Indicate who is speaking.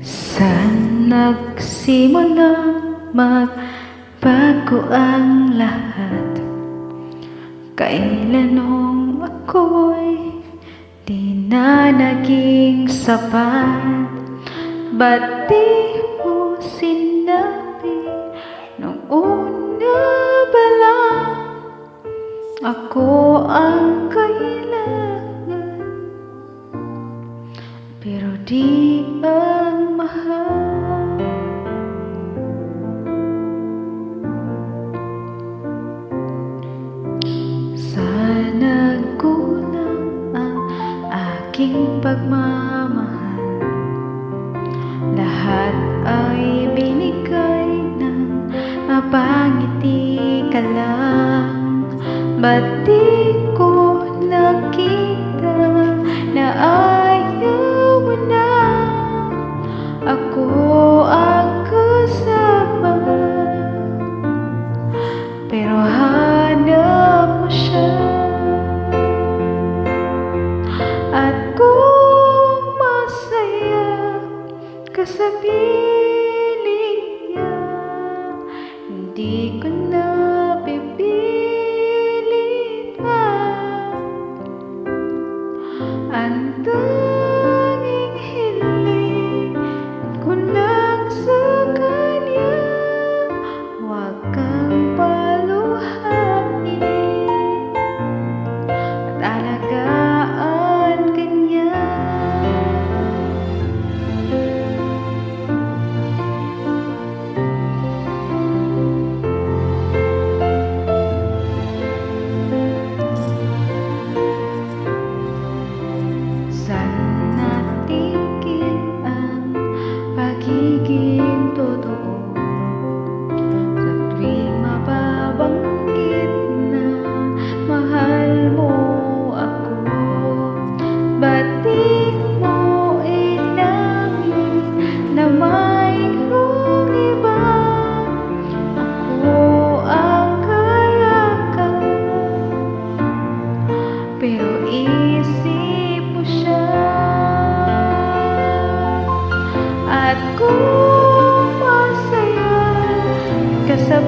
Speaker 1: Saan nagsimulang magbago ang lahat? Kailan nung ako'y di na naging sapat? Ba't di mo sinabi nung una pa lang ako ang kailangan, pero di ang mahal? Sana kulang ang aking pagmamahal, lahat ay binigay ng mapangiti ka lang. Ba't di ko nakita na ayaw mo na ako ang kasama, pero hanap mo siya? At kung masaya ka sa piling niya, hindi ko na pipilit pa. Ang tanging hiling ko lang sa kanya, huwag kang paluhain at alagaan ka niya. Saan natigil ang pagiging totoo? Sa tuwing mababanggit na mahal mo ako, ba't di mo inamin na mayroong iba? Ako ang kayakap, pero isip mo siya. At kung masaya ka sa